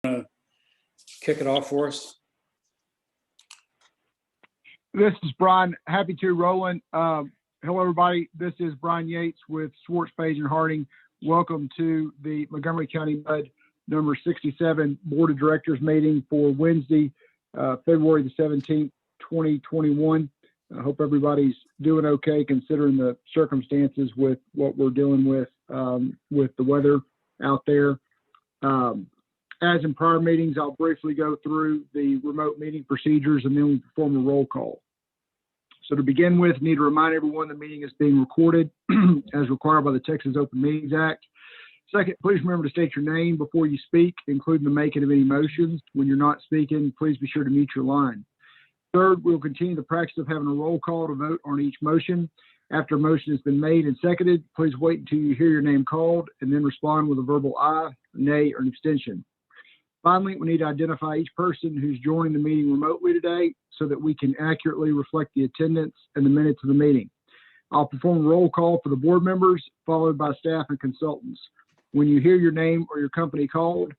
Kick it off for us? This is Brian. Happy to, Roland. Hello, everybody. This is Brian Yates with Swartz, Page and Harding. Welcome to the Montgomery County MUD number 67 Board of Directors meeting for Wednesday, February the 17th, 2021. I hope everybody's doing okay considering the circumstances with what we're dealing with the weather out there. As in prior meetings, I'll briefly go through the remote meeting procedures and then we perform a roll call. So to begin with, I need to remind everyone the meeting is being recorded as required by the Texas Open Meetings Act. Second, please remember to state your name before you speak, including the making of any motions. When you're not speaking, please be sure to mute your line. Third, we'll continue the practice of having a roll call to vote on each motion. After a motion has been made and seconded, please wait until you hear your name called and then respond with a verbal aye, nay, or an abstention. Finally, we need to identify each person who's joining the meeting remotely today so that we can accurately reflect the attendance and the minutes of the meeting. I'll perform a roll call for the board members, followed by staff and consultants. When you hear your name or your company called,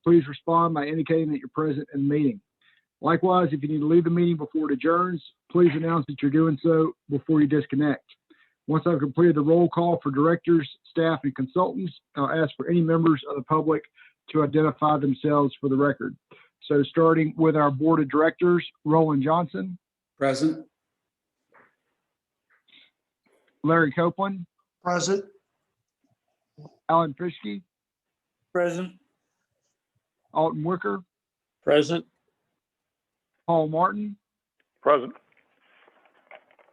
please respond by indicating that you're present in the meeting. Likewise, if you need to leave the meeting before it adjourns, please announce that you're doing so before you disconnect. Once I've completed the roll call for directors, staff, and consultants, I'll ask for any members of the public to identify themselves for the record. So starting with our board of directors, Roland Johnson. Present. Larry Copeland. Present. Alan Fischke. Present. Alton Wicker. Present. Paul Martin. Present.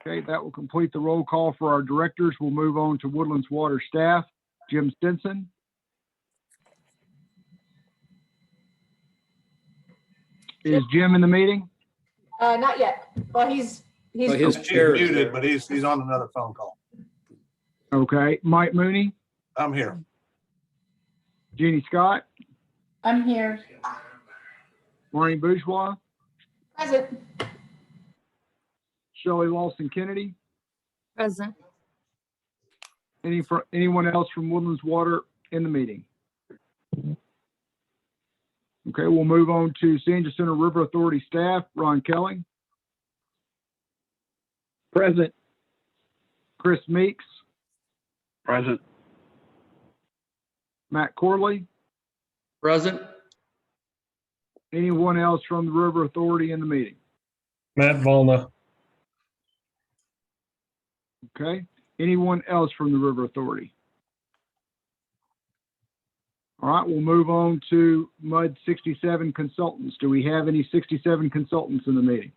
Okay, that will complete the roll call for our directors. We'll move on to Woodlands Water staff. Jim Stinson. Is Jim in the meeting? Not yet. Well, he's His chair is muted, there. but he's on another phone call. Okay. Mike Mooney, I'm here. Jeannie Scott, I'm here. Maureen Bourgeois, Present. Shelley Lawson Kennedy. Present. Anyone else from Woodlands Water in the meeting? Okay, we'll move on to San Jacinto River Authority staff. Ron Kelly. Present. Chris Meeks, Present. Matt Corley. Present. Anyone else from the River Authority in the meeting? Matt Volna. Okay, anyone else from the River Authority? All right, we'll move on to MUD 67 consultants. Do we have any 67 consultants in the meeting?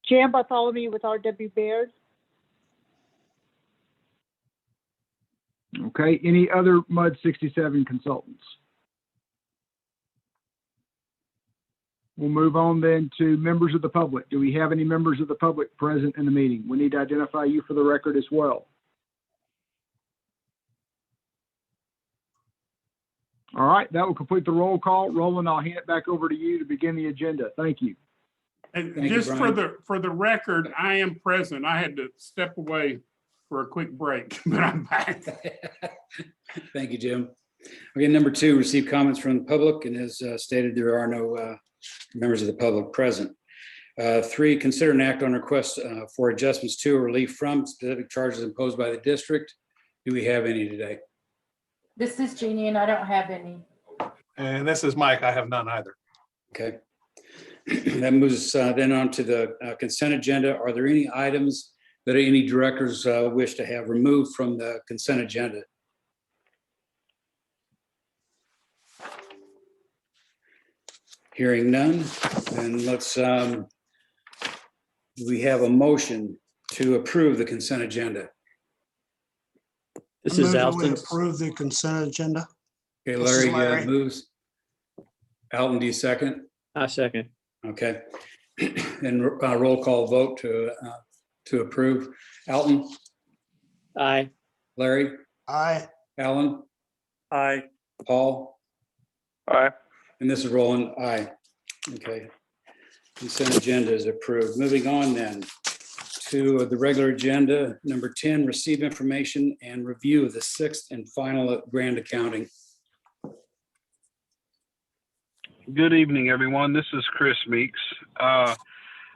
Jan Bartholomew with R.W. Baird. Okay, any other MUD 67 consultants? We'll move on then to members of the public. Do we have any members of the public present in the meeting? We need to identify you for the record as well. All right, that will complete the roll call. Roland, I'll hand it back over to you to begin the agenda. Thank you. And Thank you, just Brian. for the record, I am present. I had to step away for a quick break, but I'm back. Thank you, Jim. Okay, number 2, receive comments from the public, and as stated, there are no members of the public present. 3, consider an act on request for adjustments to or relief from specific charges imposed by the district. Do we have any today? This is Jeannie, and I don't have any. And this is Mike. I have none either. Okay. That moves then on to the consent agenda. Are there any items that any directors wish to have removed from the consent agenda? Hearing none, then let's, we have a motion to approve the consent agenda. This I is move that Alton. we approve the consent agenda. Okay, This is Larry Larry. moves. Alton, do you second? I second. Okay. And roll call vote to approve. Alton, Aye. Larry, Aye. Alan, Aye. Paul, Aye. and this is Roland. Aye. Okay. Consent agenda is approved. Moving on then to the regular agenda. Number 10, receive information and review of the 6th and final grant accounting. Good evening, everyone. This is Chris Meeks. I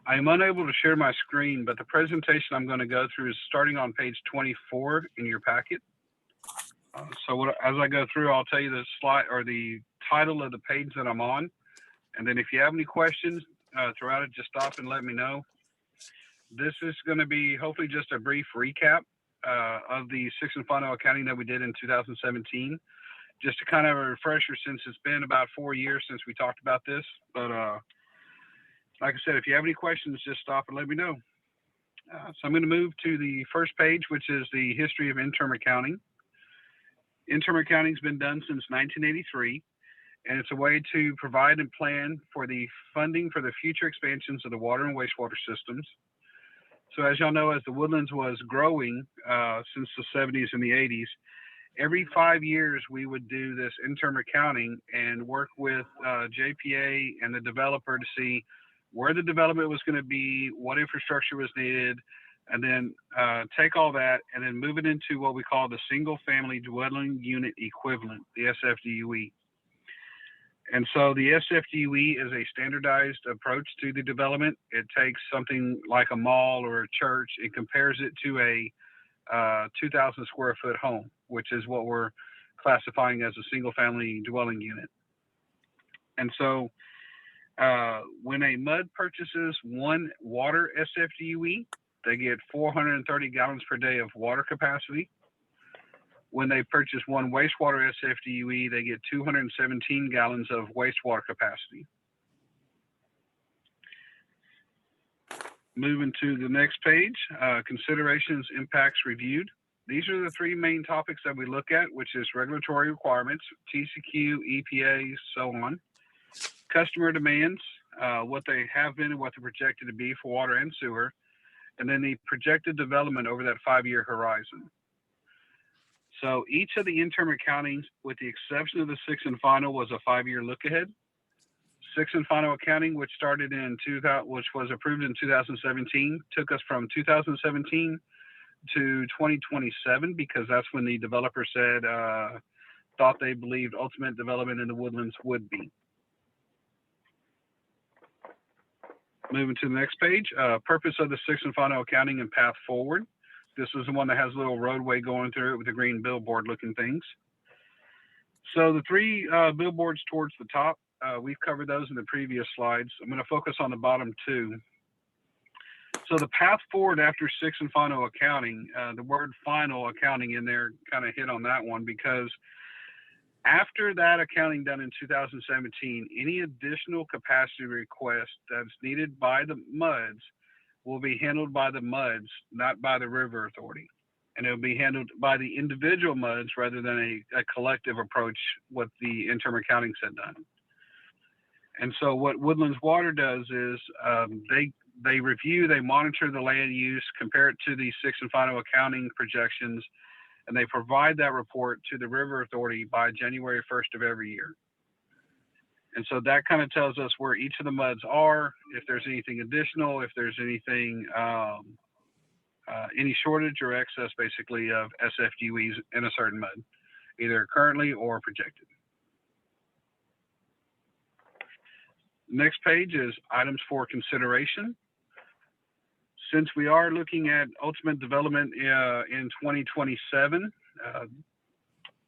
am unable to share my screen, but the presentation I'm going to go through is starting on page 24 in your packet. As I go through, I'll tell you the slide or the title of the page that I'm on. And then if you have any questions throughout it, just stop and let me know. This is going to be hopefully just a brief recap of the sixth and final accounting that we did in 2017. Just to kind of a refresher, since it's been about 4 years since we talked about this. But like I said, if you have any questions, just stop and let me know. So I'm going to move to the first page, which is the history of interim accounting. Interim accounting has been done since 1983, and it's a way to provide and plan for the funding for the future expansions of the water and wastewater systems. So as y'all know, as the Woodlands was growing since the 70s and the 80s, every 5 years we would do this interim accounting and work with JPA and the developer to see where the development was going to be, what infrastructure was needed, and then take all that and then move it into what we call the single family dwelling unit equivalent, the SFDUE. And so the SFDUE is a standardized approach to the development. It takes something like a mall or a church and compares it to a 2,000 square foot home, which is what we're classifying as a single family dwelling unit. And so when a MUD purchases one water SFDUE, they get 430 gallons per day of water capacity. When they purchase one wastewater SFDUE, they get 217 gallons of wastewater capacity. Moving to the next page, considerations, impacts reviewed. These are the three main topics that we look at, which is regulatory requirements, TCQ, EPA, so on. Customer demands, what they have been and what they're projected to be for water and sewer, and then the projected development over that 5-year horizon. So each of the interim accountings, with the exception of the sixth and final, was a 5-year look ahead. Sixth and final accounting, which started in which was approved in 2017, took us from 2017 to 2027 because that's when the developer said thought they believed ultimate development in the Woodlands would be. Moving to the next page, purpose of the sixth and final accounting and path forward. This is the one that has a little roadway going through it with the green billboard looking things. So the three billboards towards the top, we've covered those in the previous slides. I'm going to focus on the bottom two. So the path forward after sixth and final accounting, the word final accounting in there kind of hit on that one because after that accounting done in 2017, any additional capacity request that's needed by the MUDs will be handled by the MUDs, not by the River Authority. And it'll be handled by the individual MUDs rather than a collective approach, what the interim accounting said done. And so what Woodlands Water does is they review, they monitor the land use, compare it to the sixth and final accounting projections, and they provide that report to the River Authority by January 1st of every year. And so that kind of tells us where each of the MUDs are, if there's anything additional, if there's anything, any shortage or excess basically of SFDUEs in a certain MUD, either currently or projected. Next page is items for consideration. Since we are looking at ultimate development in 2027,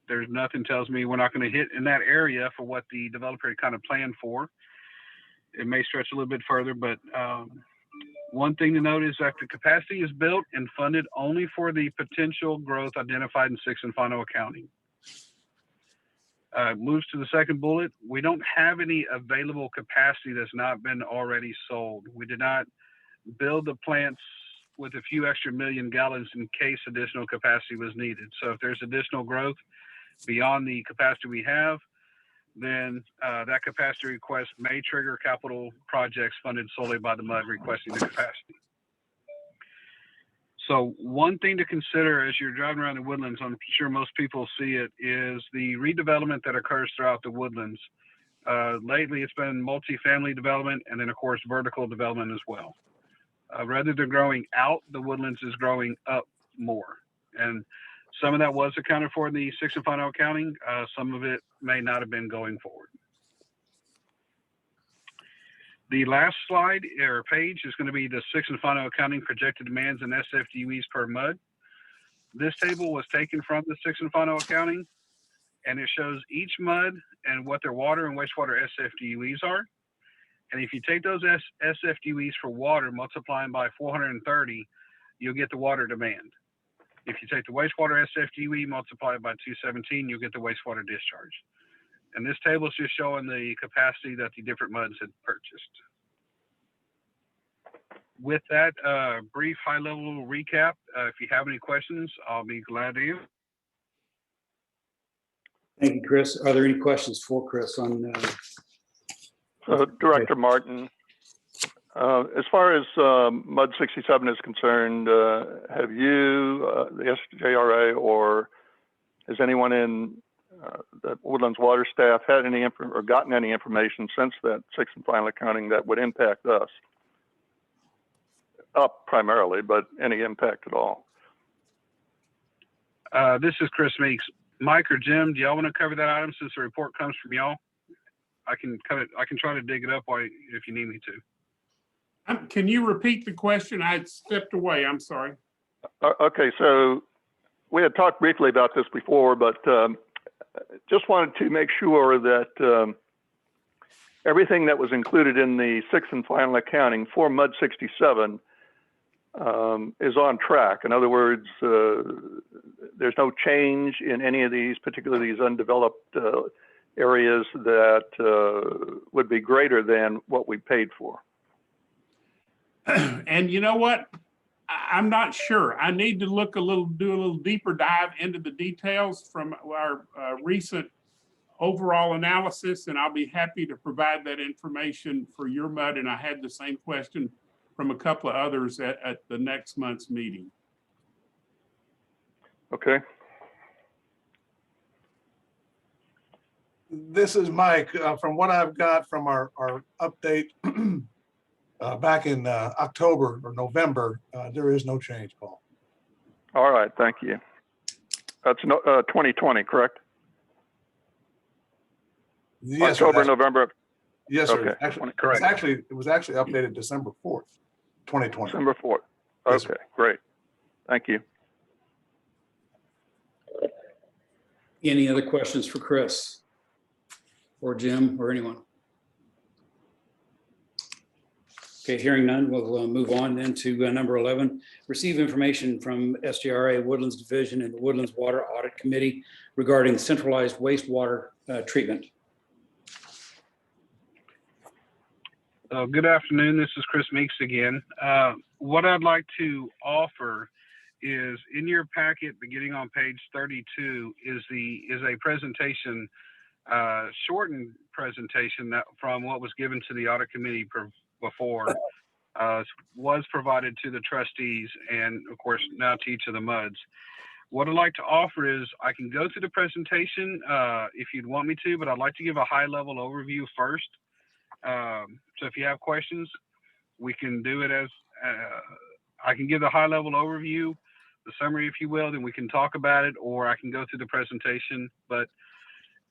there's nothing tells me we're not going to hit in that area for what the developer kind of planned for. It may stretch a little bit further, but one thing to note is that the capacity is built and funded only for the potential growth identified in sixth and final accounting. Moves to the second bullet. We don't have any available capacity that's not been already sold. We did not build the plants with a few extra million gallons in case additional capacity was needed. So if there's additional growth beyond the capacity we have, then that capacity request may trigger capital projects funded solely by the MUD requesting the capacity. So one thing to consider as you're driving around the Woodlands, I'm sure most people see it, is the redevelopment that occurs throughout the Woodlands. Lately, it's been multifamily development and then, of course, vertical development as well. Rather than growing out, the Woodlands is growing up more. And some of that was accounted for in the sixth and final accounting. Some of it may not have been going forward. The last slide or page is going to be the sixth and final accounting projected demands and SFDUEs per MUD. This table was taken from the sixth and final accounting, and it shows each MUD and what their water and wastewater SFDUEs are. And if you take those SFDUEs for water, multiply them by 430, you'll get the water demand. If you take the wastewater SFDUE, multiply it by 217, you'll get the wastewater discharge. And this table is just showing the capacity that the different MUDs had purchased. With that brief high-level recap, if you have any questions, I'll be glad to answer. Thank you, Chris. Are there any questions for Chris on? Director Martin, as far as MUD 67 is concerned, have you, the SJRA, or has anyone in the Woodlands Water staff had any or gotten any information since that sixth and final accounting that would impact us? Up primarily, but any impact at all? This is Chris Meeks. Mike or Jim, do y'all want to cover that item since the report comes from y'all? I can try to dig it up if you need me to. Can you repeat the question? I had stepped away. I'm sorry. Okay, so we had talked briefly about this before, but just wanted to make sure that everything that was included in the sixth and final accounting for MUD 67 is on track. In other words, there's no change in any of these, particularly these undeveloped areas that would be greater than what we paid for. And you know what? I'm not sure. I need to do a little deeper dive into the details from our recent overall analysis, and I'll be happy to provide that information for your MUD. And I had the same question from a couple of others at the next month's meeting. Okay. This is Mike. From what I've got from our update back in October or November, there is no change, Paul. All right, thank you. That's 2020, correct? Yes, October, sir. November. Yes, sir. Okay. Actually, Correct. it was actually updated December 4th, 2020. December 4th. Yes, Okay, sir. great. Thank you. Any other questions for Chris or Jim or anyone? Okay, hearing none, we'll move on then to number 11. Receive information from SJRA Woodlands Division and the Woodlands Water Audit Committee regarding centralized wastewater treatment. Good afternoon. This is Chris Meeks again. What I'd like to offer is in your packet, beginning on page 32, is a presentation, shortened presentation that from what was given to the audit committee before, was provided to the trustees and of course now to each of the MUDs. What I'd like to offer is I can go through the presentation if you'd want me to, but I'd like to give a high-level overview first. So if you have questions, we can do it as I can give the high-level overview, the summary, if you will, then we can talk about it, or I can go through the presentation. But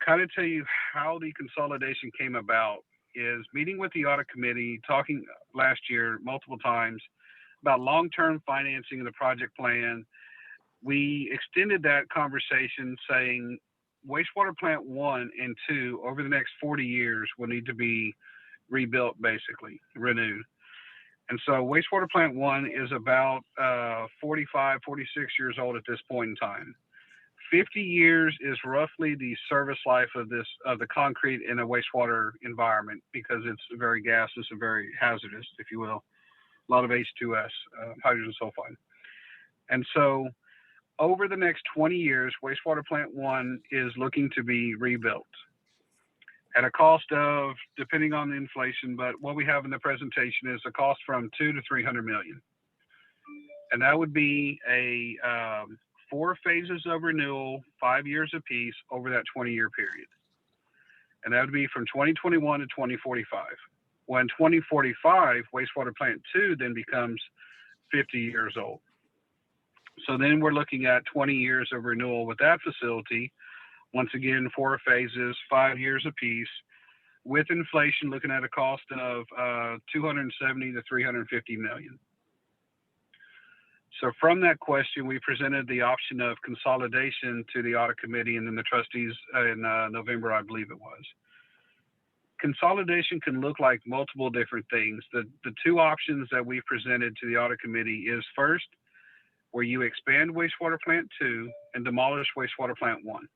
kind of tell you how the consolidation came about is meeting with the audit committee, talking last year multiple times about long-term financing of the project plan. We extended that conversation saying wastewater plant 1 and 2 over the next 40 years will need to be rebuilt, basically renewed. And so wastewater plant 1 is about 45, 46 years old at this point in time. 50 years is roughly the service life of the concrete in a wastewater environment because it's very gaseous and very hazardous, if you will. A lot of H2S, hydrogen sulfide. And so over the next 20 years, wastewater plant 1 is looking to be rebuilt at a cost of, depending on the inflation, but what we have in the presentation is a cost from $200 to $300 million. And that would be a 4 phases of renewal, 5 years apiece over that 20-year period. And that would be from 2021 to 2045. When 2045, wastewater plant 2 then becomes 50 years old. So then we're looking at 20 years of renewal with that facility. Once again, 4 phases, 5 years apiece. with inflation, looking at a cost of 270 to 350 million. So from that question, we presented the option of consolidation to the audit committee and then the trustees in November, I believe it was. Consolidation can look like multiple different things. The two options that we presented to the audit committee is first, where you expand wastewater plant 2 and demolish wastewater plant 1.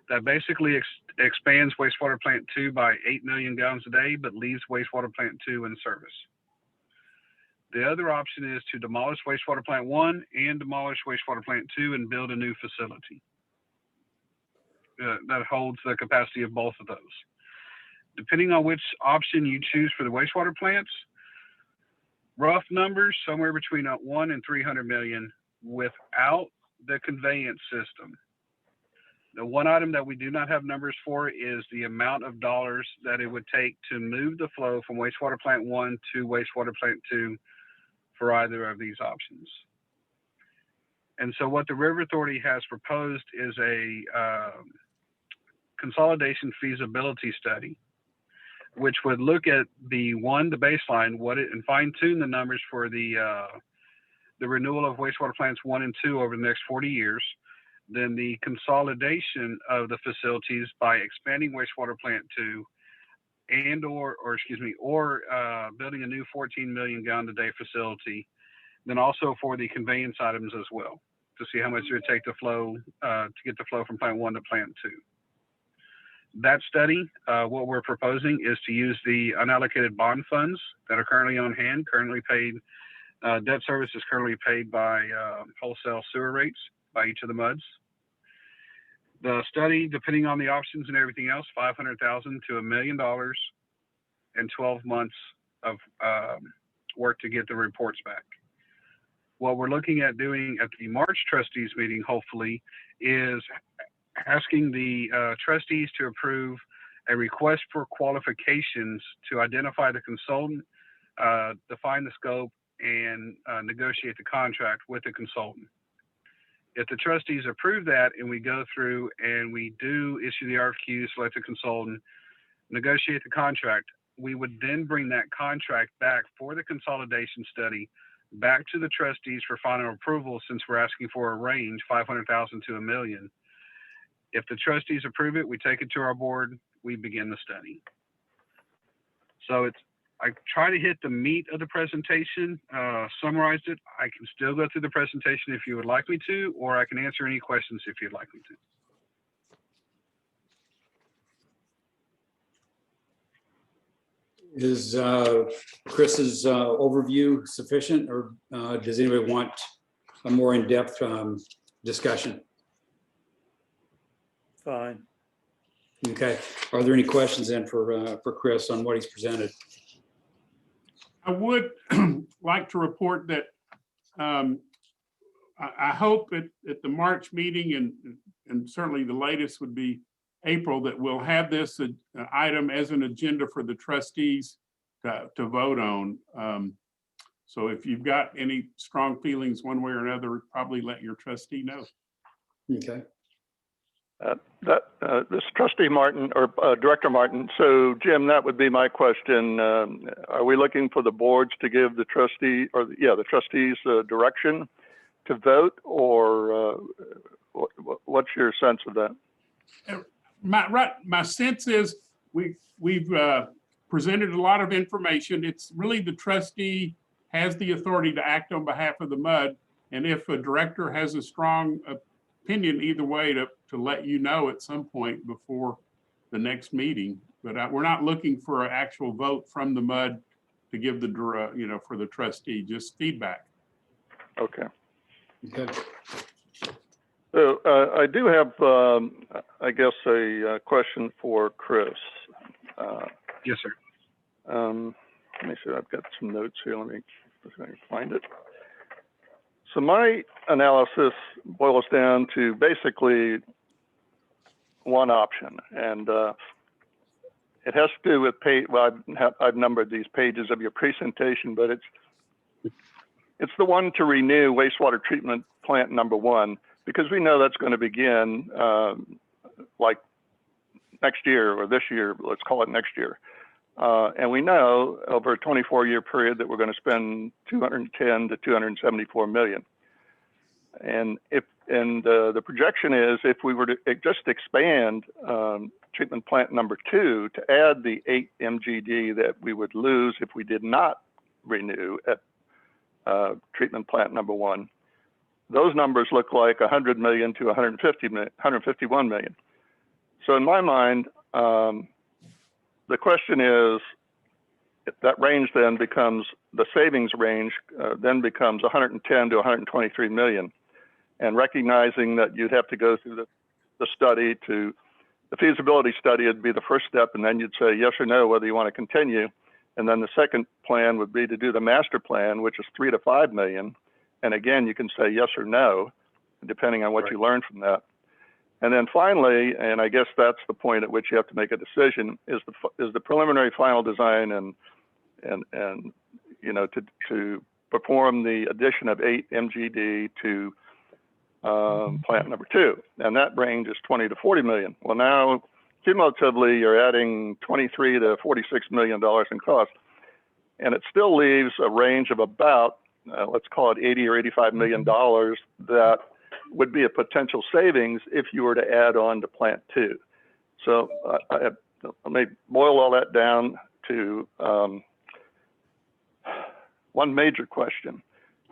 That basically expands wastewater plant 2 by 8 million gallons a day, but leaves wastewater plant 2 in service. The other option is to demolish wastewater plant 1 and demolish wastewater plant 2 and build a new facility that holds the capacity of both of those. Depending on which option you choose for the wastewater plants, rough numbers, somewhere between 1 and 300 million without the conveyance system. The one item that we do not have numbers for is the amount of dollars that it would take to move the flow from wastewater plant 1 to wastewater plant 2 for either of these options. And so what the River Authority has proposed is a consolidation feasibility study, which would look at the baseline, and fine tune the numbers for the renewal of wastewater plants 1 and 2 over the next 40 years. Then the consolidation of the facilities by expanding wastewater plant 2 and or building a new 14 million gallon a day facility. Then also for the conveyance items as well, to see how much it would take to flow, to get the flow from plant 1 to plant 2. That study, what we're proposing is to use the unallocated bond funds that are currently on hand, currently paid, debt service is currently paid by wholesale sewer rates by each of the MUDs. The study, depending on the options and everything else, $500,000 to $1 million and 12 months of work to get the reports back. What we're looking at doing at the March trustees meeting, hopefully, is asking the trustees to approve a request for qualifications to identify the consultant, define the scope, and negotiate the contract with the consultant. If the trustees approve that and we go through and we do issue the RFQ, select a consultant, negotiate the contract, we would then bring that contract back for the consolidation study back to the trustees for final approval, since we're asking for a range, 500,000 to $1 million. If the trustees approve it, we take it to our board, we begin the study. So I try to hit the meat of the presentation, summarized it. I can still go through the presentation if you would like me to, or I can answer any questions if you'd like me to. Is Chris's overview sufficient, or does anybody want a more in-depth discussion? Fine. Okay. Are there any questions then for Chris on what he's presented? I would like to report that I hope at the March meeting, and certainly the latest would be April, that we'll have this item as an agenda for the trustees to vote on. So if you've got any strong feelings one way or another, probably let your trustee know. Okay. This is Trustee Martin, or Director Martin. So Jim, that would be my question. Are we looking for the boards to give the trustee, or the trustees direction to vote, or what's your sense of that? My sense is we've presented a lot of information. It's really the trustee has the authority to act on behalf of the MUD. And if a director has a strong opinion either way, to let you know at some point before the next meeting. But we're not looking for an actual vote from the MUD to give the, for the trustee, just feedback. Okay. Okay. So I do have, I guess, a question for Chris. Yes, sir. Let me see. I've got some notes here. Let me see if I can find it. So my analysis boils down to basically one option, and it has to do with page. Well, I've numbered these pages of your presentation, but it's the one to renew wastewater treatment plant number 1, because we know that's going to begin like next year or this year, let's call it next year. And we know over a 24-year period that we're going to spend 210 to 274 million. And the projection is if we were to just expand treatment plant number 2 to add the 8 MGD that we would lose if we did not renew at treatment plant number 1, those numbers look like 100 million to 151 million. So in my mind, the question is, that range then becomes, the savings range then becomes 110 to 123 million. And recognizing that you'd have to go through the study to, the feasibility study would be the first step, and then you'd say yes or no whether you want to continue. And then the second plan would be to do the master plan, which is 3 to 5 million. And again, you can say yes or no, depending on what you learn from that. And then finally, and I guess that's the point at which you have to make a decision, is the preliminary final design and you know, to perform the addition of 8 MGD to plant number 2, and that range is 20 to 40 million. Well, now cumulatively you're adding 23 to 46 million dollars in cost, and it still leaves a range of about let's call it 80 or 85 million dollars that would be a potential savings if you were to add on to plant 2. So I may boil all that down to one major question.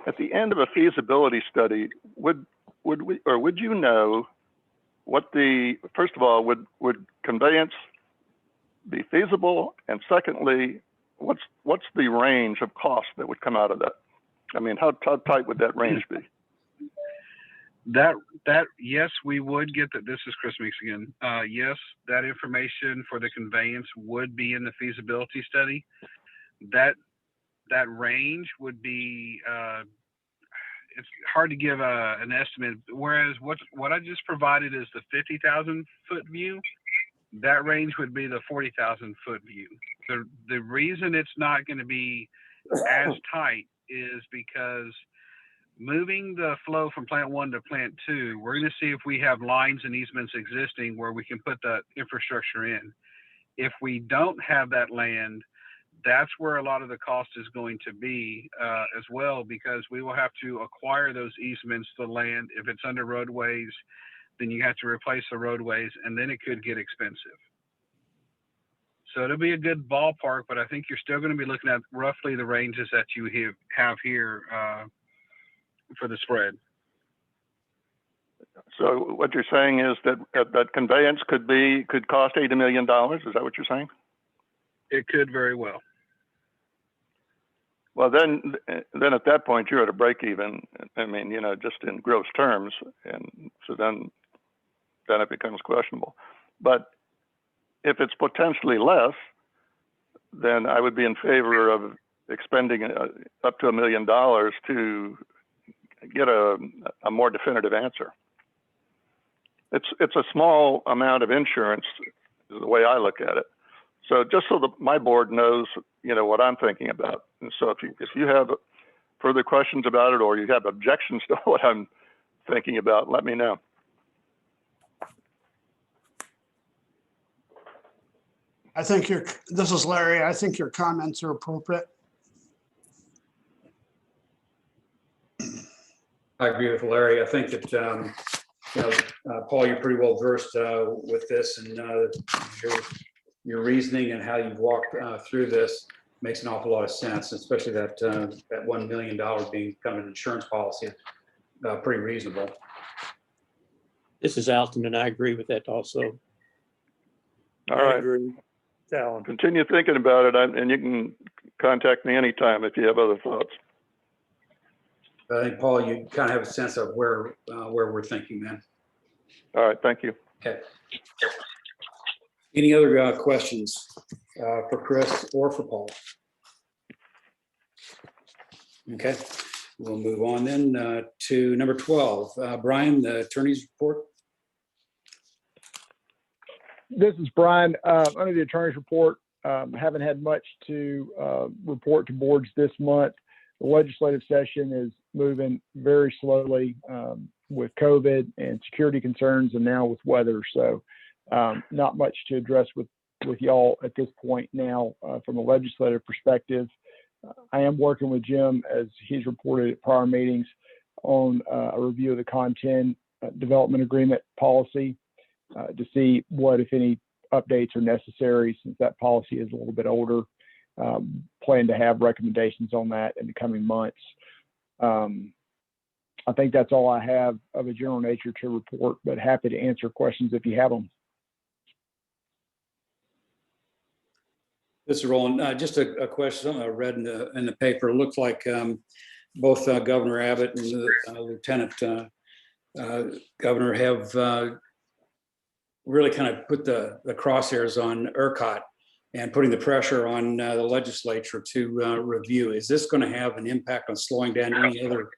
At the end of a feasibility study, would you know what the, first of all, would conveyance be feasible? And secondly, what's the range of cost that would come out of that? I mean, how tight would that range be? Yes, we would get that. This is Chris Meeks again. Yes, that information for the conveyance would be in the feasibility study. That range would be, it's hard to give an estimate. Whereas what I just provided is the 50,000 foot view. That range would be the 40,000 foot view. The reason it's not going to be as tight is because moving the flow from plant 1 to plant 2, we're going to see if we have lines and easements existing where we can put that infrastructure in. If we don't have that land, that's where a lot of the cost is going to be as well, because we will have to acquire those easements, the land. If it's under roadways, then you have to replace the roadways, and then it could get expensive. So it'll be a good ballpark, but I think you're still going to be looking at roughly the ranges that you have here for the spread. So what you're saying is that conveyance could cost $80 million. Is that what you're saying? It could very well. Well, then at that point you're at a break even. I mean, you know, just in gross terms, and so then it becomes questionable. But if it's potentially less, then I would be in favor of expending up to $1 million to get a more definitive answer. It's a small amount of insurance, is the way I look at it. So just so that my board knows, you know, what I'm thinking about. And so if you have further questions about it, or you have objections to what I'm thinking about, let me know. I think this is Larry. I think your comments are appropriate. I agree with Larry. I think that, you know, Paul, you're pretty well versed with this, and your reasoning and how you've walked through this makes an awful lot of sense, especially that $1 million being kind of an insurance policy, pretty reasonable. This is Alton, and I agree with that also. All right. Agree. Alan. Continue thinking about it, and you can contact me anytime if you have other thoughts. I think, Paul, you kind of have a sense of where we're thinking then. All right, thank you. Okay. Any other questions for Chris or for Paul? Okay, we'll move on then to number 12. Brian, the attorney's report. This is Brian. Under the attorney's report, haven't had much to report to boards this month. The legislative session is moving very slowly with COVID and security concerns, and now with weather. So Not much to address with y'all at this point now from a legislative perspective. I am working with Jim, as he's reported at prior meetings, on a review of the content development agreement policy to see what, if any, updates are necessary since that policy is a little bit older. Plan to have recommendations on that in the coming months. I think that's all I have of a general nature to report, but happy to answer questions if you have them. This is Roland. Just a question I read in the paper. It looks like both Governor Abbott and the Lieutenant Governor have really kind of put the crosshairs on ERCOT and putting the pressure on the legislature to review. Is this going to have an impact on slowing down any other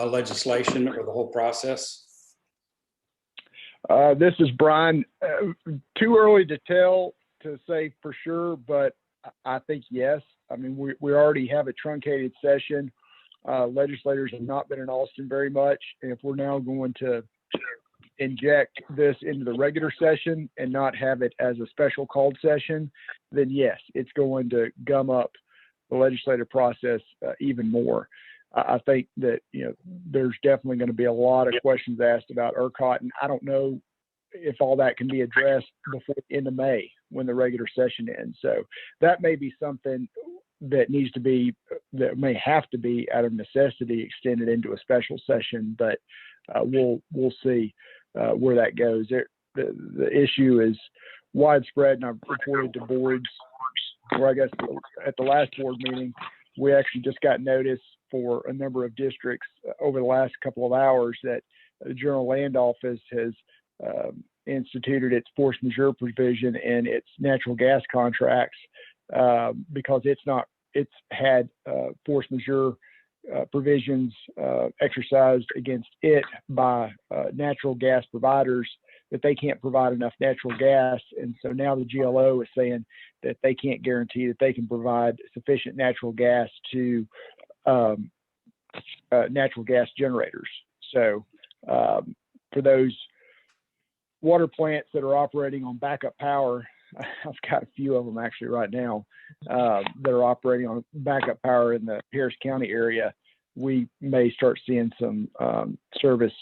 legislation or the whole process? This is Brian. Too early to tell to say for sure, but I think yes. I mean, we already have a truncated session. Legislators have not been in Austin very much. And if we're now going to inject this into the regular session and not have it as a special called session, then yes, it's going to gum up the legislative process even more. I think that, there's definitely going to be a lot of questions asked about ERCOT, and I don't know if all that can be addressed before the end of May when the regular session ends. So that may be something that may have to be out of necessity extended into a special session, but we'll see where that goes. The issue is widespread, and I've reported to boards, or I guess at the last board meeting, we actually just got notice for a number of districts over the last couple of hours that the General Land Office has instituted its force majeure provision in its natural gas contracts because it's had force majeure provisions exercised against it by natural gas providers that they can't provide enough natural gas. And so now the GLO is saying that they can't guarantee that they can provide sufficient natural gas to natural gas generators. So for those water plants that are operating on backup power, I've got a few of them actually right now that are operating on backup power in the Harris County area. We may start seeing some service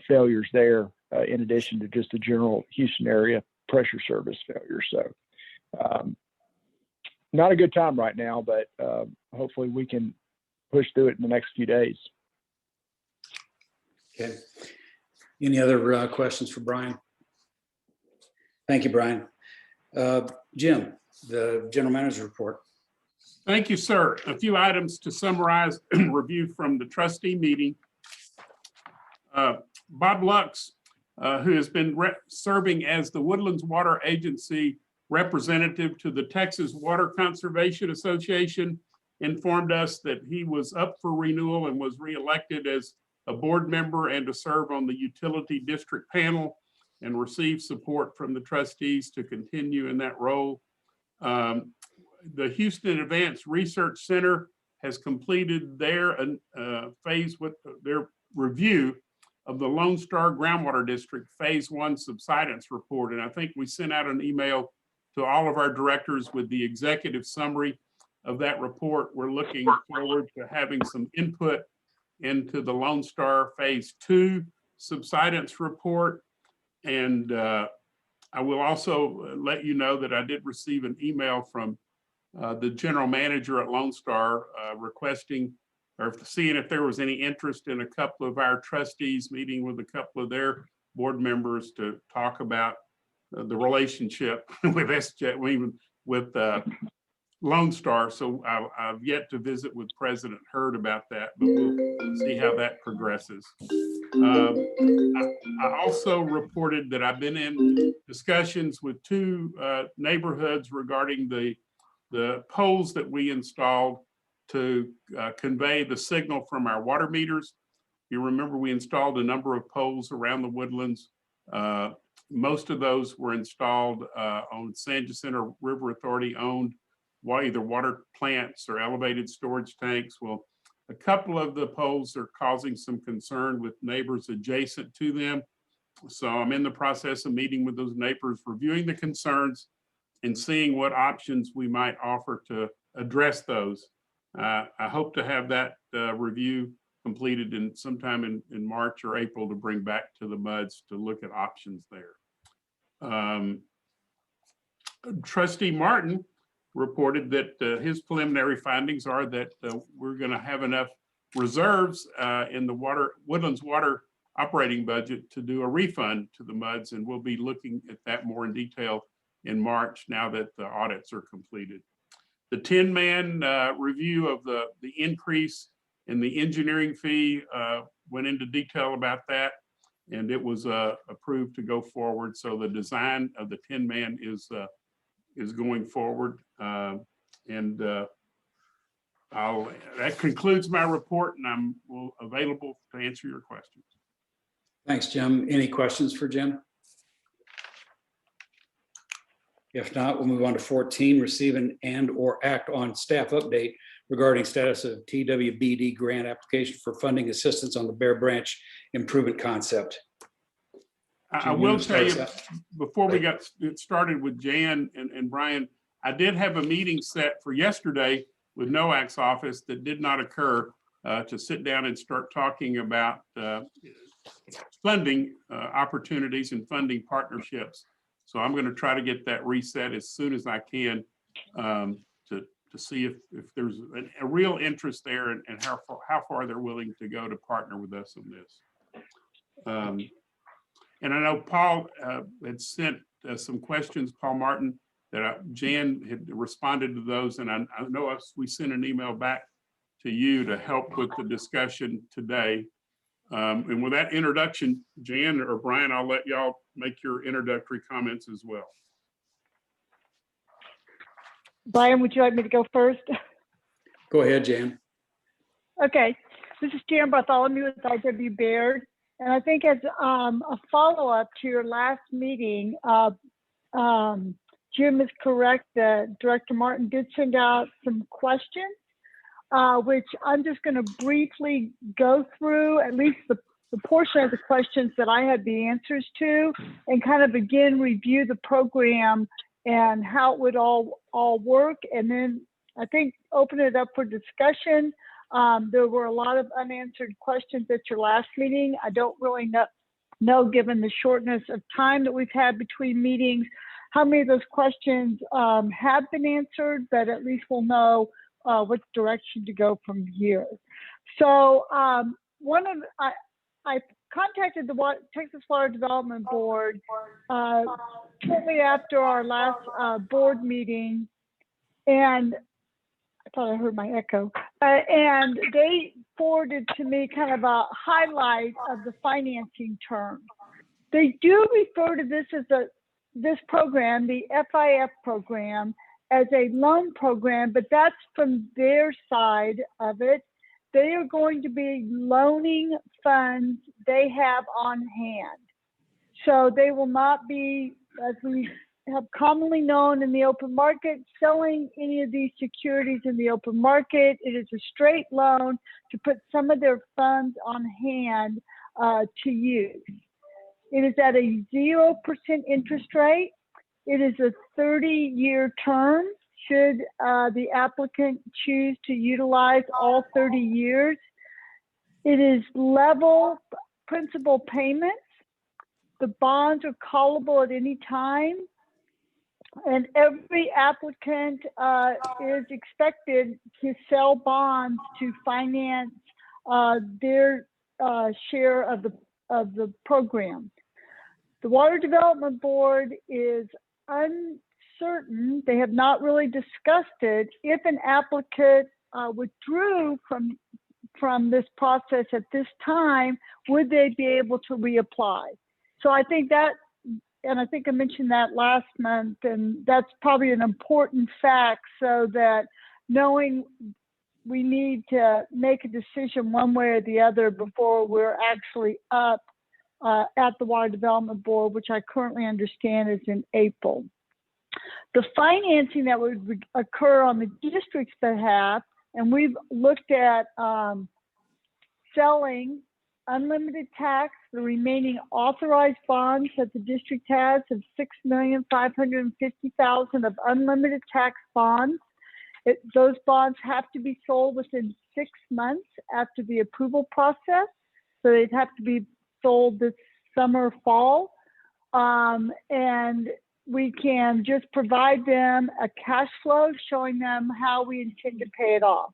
failures there in addition to just the general Houston area pressure service failure. So not a good time right now, but hopefully we can push through it in the next few days. Okay. Any other questions for Brian? Thank you, Brian. Jim, the general manager report. Thank you, sir. A few items to summarize review from the trustee meeting. Bob Lux, who has been serving as the Woodlands Water Agency representative to the Texas Water Conservation Association, informed us that he was up for renewal and was reelected as a board member and to serve on the utility district panel, and received support from the trustees to continue in that role. The Houston Advanced Research Center has completed their phase with their review of the Lone Star Groundwater District Phase 1 subsidence report. And I think we sent out an email to all of our directors with the executive summary of that report. We're looking forward to having some input into the Lone Star Phase 2 subsidence report. And I will also let you know that I did receive an email from the general manager at Lone Star requesting or seeing if there was any interest in a couple of our trustees meeting with a couple of their board members to talk about the relationship with with Lone Star. So I've yet to visit with President Hurd about that, but we'll see how that progresses. I also reported that I've been in discussions with two neighborhoods regarding the poles that we installed to convey the signal from our water meters. You remember we installed a number of poles around the Woodlands. Most of those were installed on San Jacinto River Authority owned either water plants or elevated storage tanks. Well, a couple of the poles are causing some concern with neighbors adjacent to them. So I'm in the process of meeting with those neighbors, reviewing the concerns and seeing what options we might offer to address those. I hope to have that review completed in sometime in March or April to bring back to the MUDs to look at options there. Trustee Martin reported that his preliminary findings are that we're going to have enough reserves in the Woodlands Water operating budget to do a refund to the MUDs, and we'll be looking at that more in detail in March now that the audits are completed. The 10-man review of the increase in the engineering fee went into detail about that, and it was approved to go forward. So the design of the 10-man is going forward, that concludes my report, and I'm available to answer your questions. Thanks, Jim. Any questions for Jim? If not, we'll move on to 14, receive and/or act on staff update regarding status of TWBD grant application for funding assistance on the Bear Branch improvement concept. I will tell you, before we get started with Jan and Brian, I did have a meeting set for yesterday with NOAC's office that did not occur to sit down and start talking about funding opportunities and funding partnerships. So I'm going to try to get that reset as soon as I can to see if there's a real interest there and how far they're willing to go to partner with us on this. And I know Paul had sent some questions, Paul Martin, that Jan had responded to those. And I know we sent an email back to you to help with the discussion today. And with that introduction, Jan or Brian, I'll let y'all make your introductory comments as well. Brian, would you like me to go first? Go ahead, Jan. Okay, this is Jan Bartholomew with IW Baird. And I think as a follow-up to your last meeting, Jim is correct that Director Martin did send out some questions, which I'm just going to briefly go through, at least the portion of the questions that I had the answers to, and kind of again review the program and how it would all work. And then I think open it up for discussion. There were a lot of unanswered questions at your last meeting. I don't really know, given the shortness of time that we've had between meetings, how many of those questions have been answered, but at least we'll know what direction to go from here. So I contacted the Texas Water Development Board shortly after our last board meeting, and I thought I heard my echo. And they forwarded to me kind of a highlight of the financing terms. They do refer to this program, the FIF program, as a loan program, but that's from their side of it. They are going to be loaning funds they have on hand. So they will not be, as we have commonly known in the open market, selling any of these securities in the open market. It is a straight loan to put some of their funds on hand to use. It is at a 0% interest rate. It is a 30-year term should the applicant choose to utilize all 30 years. It is level principal payments. The bonds are callable at any time. And every applicant is expected to sell bonds to finance their share of the program. The Water Development Board is uncertain. They have not really discussed it. If an applicant withdrew from this process at this time, would they be able to reapply? So I think that, and I think I mentioned that last month, and that's probably an important fact, so that knowing we need to make a decision one way or the other before we're actually up at the Water Development Board, which I currently understand is in April. The financing that would occur on the district's behalf, and we've looked at selling unlimited tax, the remaining authorized bonds that the district has of $6,550,000 of unlimited tax bonds. Those bonds have to be sold within 6 months after the approval process. So they'd have to be sold this summer, fall. And we can just provide them a cash flow showing them how we intend to pay it off.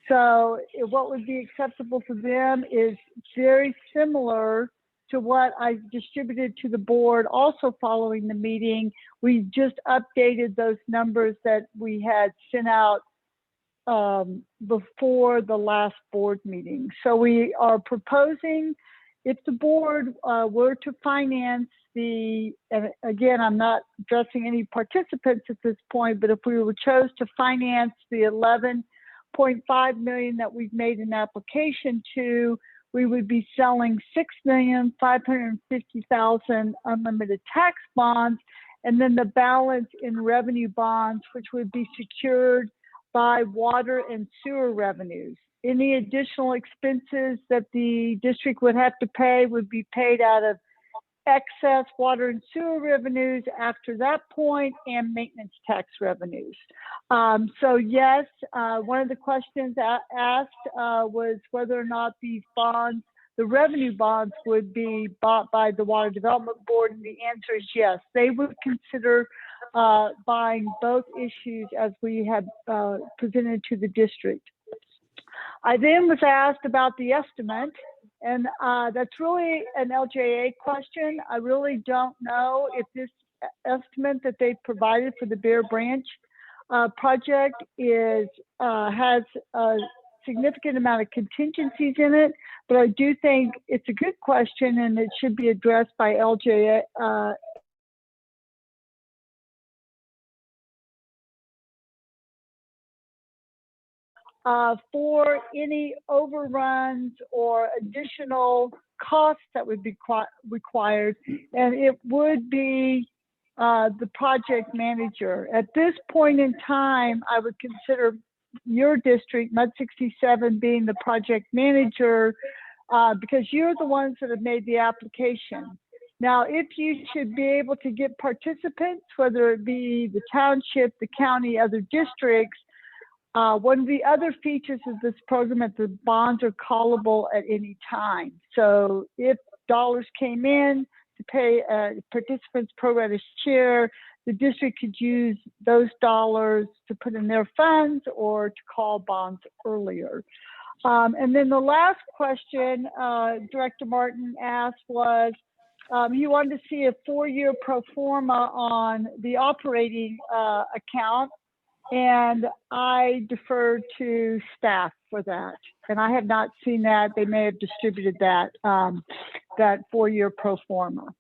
So what would be acceptable for them is very similar to what I distributed to the board also following the meeting. We just updated those numbers that we had sent out before the last board meeting. So we are proposing, if the board were to finance and again, I'm not addressing any participants at this point, but if we chose to finance the 11.5 million that we've made an application to, we would be selling 6,550,000 unlimited tax bonds, and then the balance in revenue bonds, which would be secured by water and sewer revenues. Any additional expenses that the district would have to pay would be paid out of excess water and sewer revenues after that point, and maintenance tax revenues. So yes, one of the questions asked was whether or not these bonds, the revenue bonds, would be bought by the Water Development Board, and the answer is yes. They would consider buying both issues as we had presented to the district. I then was asked about the estimate, and that's really an LJA question. I really don't know if this estimate that they provided for the Bear Branch project has a significant amount of contingencies in it, but I do think it's a good question and it should be addressed by LJA. For any overruns or additional costs that would be required, and it would be the project manager. At this point in time, I would consider your district, MUD 67, being the project manager because you're the ones that have made the application. Now, if you should be able to get participants, whether it be the township, the county, other districts, one of the other features of this program is the bonds are callable at any time. So if dollars came in to pay participants pro rata share, the district could use those dollars to put in their funds or to call bonds earlier. And then the last question Director Martin asked was, he wanted to see a 4-year pro forma on the operating account. And I defer to staff for that. And I have not seen that. They may have distributed that, that 4-year pro forma.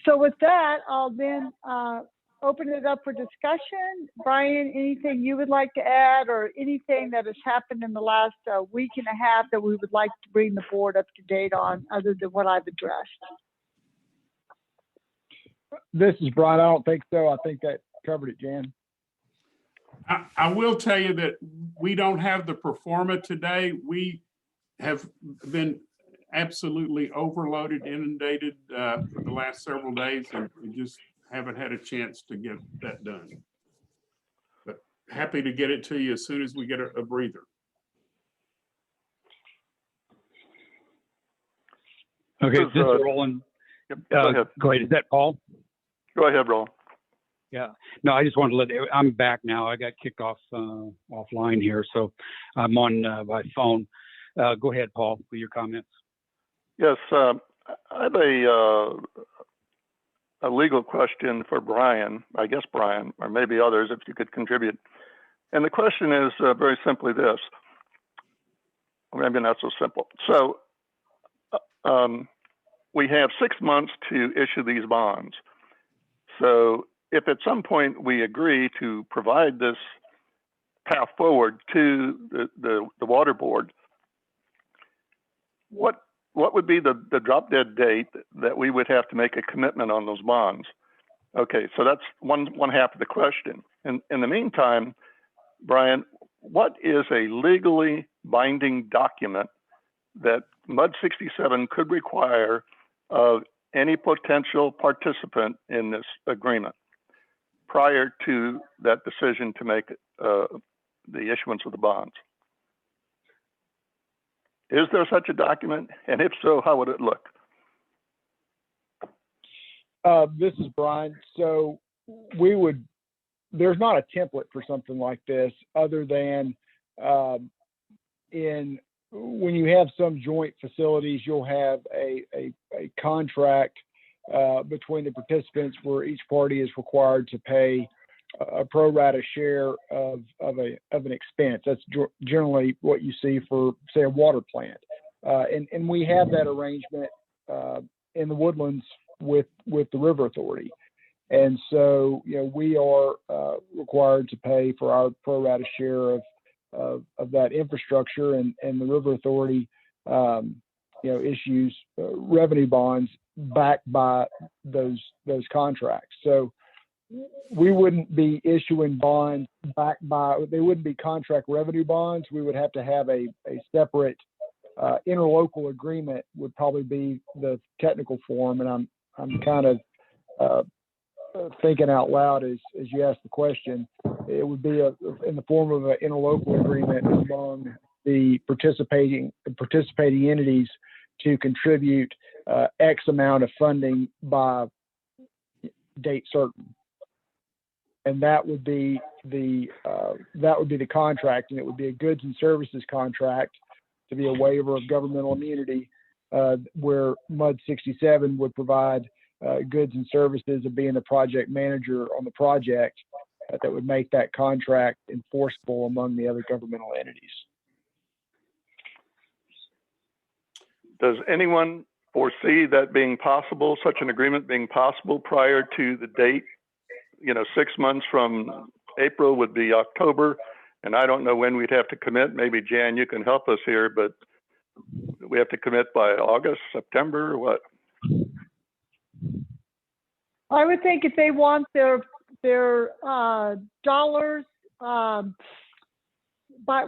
So with that, I'll then open it up for discussion. Brian, anything you would like to add or anything that has happened in the last week and a half that we would like to bring the board up to date on other than what I've addressed? This is Brian. I don't think so. I think that covered it, Jan. I will tell you that we don't have the pro forma today. We have been absolutely overloaded, inundated for the last several days, and we just haven't had a chance to get that done. But happy to get it to you as soon as we get a breather. Okay, this is Roland. Yep, go ahead. Go ahead. Is that Paul? Go ahead, Roland. Yeah. No, I just wanted to let. I'm back now. I got kicked off offline here, so I'm on by phone. Go ahead, Paul, with your comments. Yes, I have a legal question for Brian. I guess Brian, or maybe others, if you could contribute. And the question is very simply this. Or maybe not so simple. So we have 6 months to issue these bonds. So if at some point we agree to provide this path forward to the water board, what would be the drop dead date that we would have to make a commitment on those bonds? Okay, so that's one half of the question. And in the meantime, Brian, what is a legally binding document that MUD 67 could require of any potential participant in this agreement prior to that decision to make the issuance of the bonds? Is there such a document? And if so, how would it look? This is Brian. So there's not a template for something like this other than when you have some joint facilities, you'll have a contract between the participants where each party is required to pay a pro rata share of an expense. That's generally what you see for, say, a water plant. And we have that arrangement in the Woodlands with the River Authority. And so, we are required to pay for our pro rata share of that infrastructure, and the River Authority, issues revenue bonds backed by those contracts. So we wouldn't be issuing bonds backed by, they wouldn't be contract revenue bonds. We would have to have a separate interlocal agreement would probably be the technical form. And I'm kind of thinking out loud as you ask the question. It would be in the form of an interlocal agreement among the participating entities to contribute X amount of funding by date certain, and that would be the contract, and it would be a goods and services contract to be a waiver of governmental immunity, where MUD 67 would provide goods and services of being the project manager on the project that would make that contract enforceable among the other governmental entities. Does anyone foresee that being possible, such an agreement being possible prior to the date? 6 months from April would be October, and I don't know when we'd have to commit. Maybe Jan, you can help us here, but we have to commit by August, September, what? I would think if they want their dollars by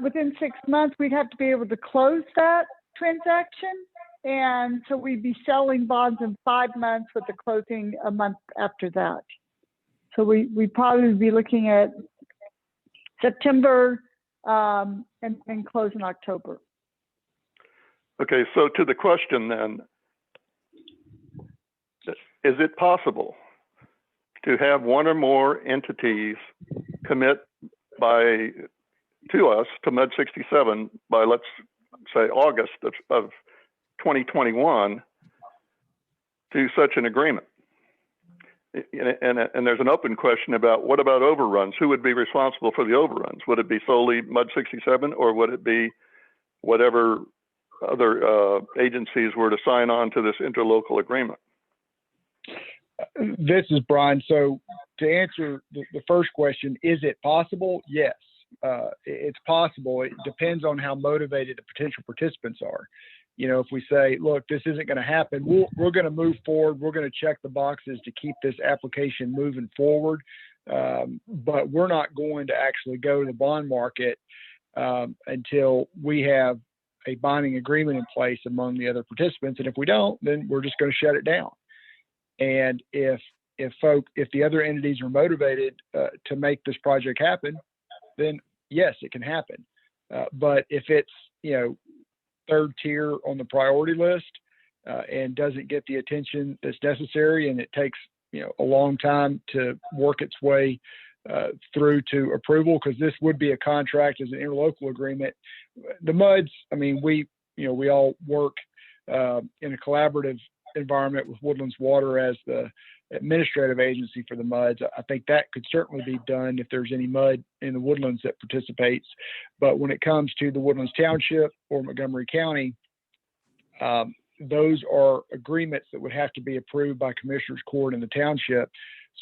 within 6 months, we'd have to be able to close that transaction. And so we'd be selling bonds in 5 months with the closing a month after that. So we'd probably be looking at September and close in October. Okay, so to the question then, is it possible to have one or more entities commit to us, to MUD 67, by, let's say, August of 2021 to such an agreement? And there's an open question about what about overruns? Who would be responsible for the overruns? Would it be solely MUD 67, or would it be whatever other agencies were to sign on to this interlocal agreement? This is Brian. So to answer the first question, is it possible? Yes, it's possible. It depends on how motivated the potential participants are. If we say, look, this isn't going to happen, we're going to move forward. We're going to check the boxes to keep this application moving forward. But we're not going to actually go to the bond market until we have a binding agreement in place among the other participants. And if we don't, then we're just going to shut it down. And if the other entities are motivated to make this project happen, then yes, it can happen. But if it's, third tier on the priority list and doesn't get the attention that's necessary, and it takes, a long time to work its way through to approval, because this would be a contract as an interlocal agreement. The MUDs, we all work in a collaborative environment with Woodlands Water as the administrative agency for the MUDs. I think that could certainly be done if there's any MUD in the Woodlands that participates. But when it comes to the Woodlands Township or Montgomery County, those are agreements that would have to be approved by Commissioners Court in the township.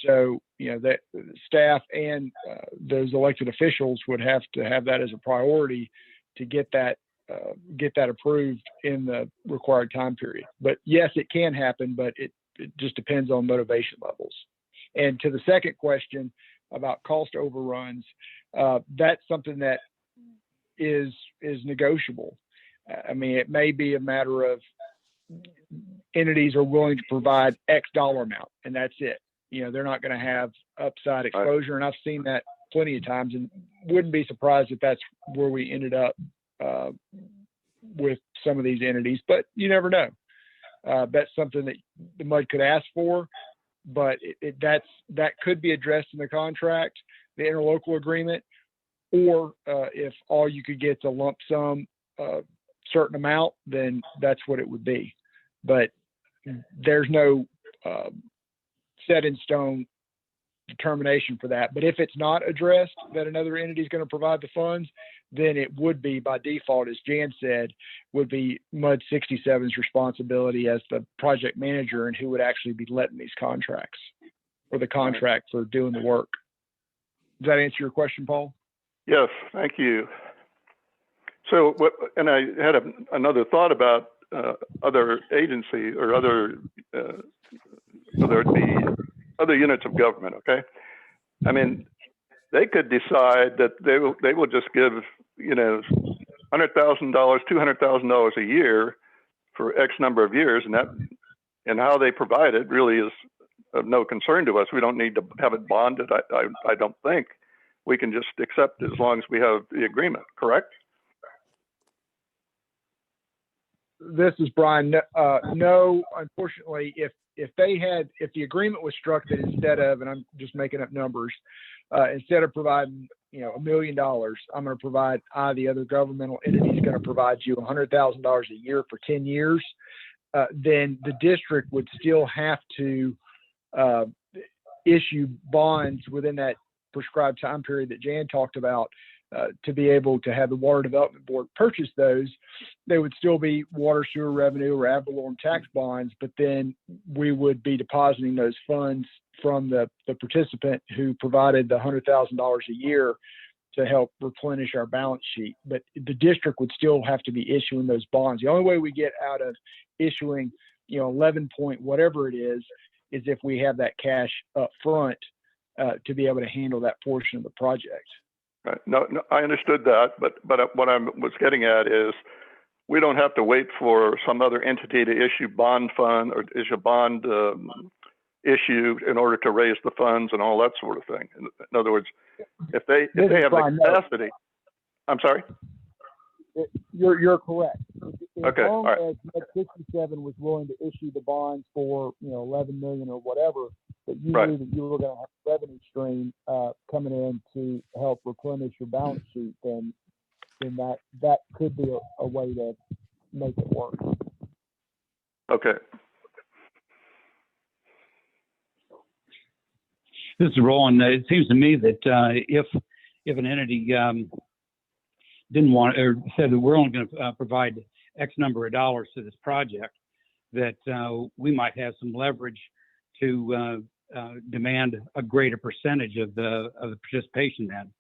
So, that staff and those elected officials would have to have that as a priority to get that approved in the required time period. But yes, it can happen, but it just depends on motivation levels. And to the second question about cost overruns, that's something that is negotiable. I mean, it may be a matter of entities are willing to provide X dollar amount, and that's it. You know, they're not going to have upside exposure, and I've seen that plenty of times, and wouldn't be surprised if that's where we ended up with some of these entities. But you never know. That's something that the MUD could ask for, but that could be addressed in the contract, the interlocal agreement, or if all you could get is a lump sum, certain amount, then that's what it would be. But there's no set in stone determination for that. But if it's not addressed that another entity is going to provide the funds, then it would be by default, as Jan said, would be MUD 67's responsibility as the project manager and who would actually be letting these contracts or the contract for doing the work. Does that answer your question, Paul? Yes, thank you. So, and I had another thought about other agency or other, whether it be other units of government. Okay, I mean, they could decide that they will just give, you know, $100,000, $200,000 a year for X number of years, and how they provide it really is of no concern to us. We don't need to have it bonded. I don't think. We can just accept as long as we have the agreement, correct? This is Brian. No, unfortunately, if the agreement was struck that instead of, and I'm just making up numbers, instead of providing, you know, $1 million, I'm going to provide, the other governmental entity is going to provide you $100,000 a year for 10 years, then the district would still have to issue bonds within that prescribed time period that Jan talked about, to be able to have the Water Development Board purchase those. They would still be water sewer revenue or ad valorem tax bonds, but then we would be depositing those funds from the participant who provided the $100,000 a year to help replenish our balance sheet. But the district would still have to be issuing those bonds. The only way we get out of issuing, you know, 11 point whatever it is if we have that cash up front to be able to handle that portion of the project. Right. No, I understood that, but what I was getting at is we don't have to wait for some other entity to issue bond fund or issue bond issue in order to raise the funds and all that sort of thing. In other words, if they have the capacity, I'm sorry. You're correct. Okay. All right. As Med 67 was willing to issue the bonds for, you know, 11 million or whatever, that you knew that you were going to have a revenue stream coming in to help replenish your balance sheet, then that could be a way to make it work. Okay. This is Roland. It seems to me that if an entity didn't want, or said that we're only going to provide X number of dollars to this project, that we might have some leverage to demand a greater percentage of the participation then,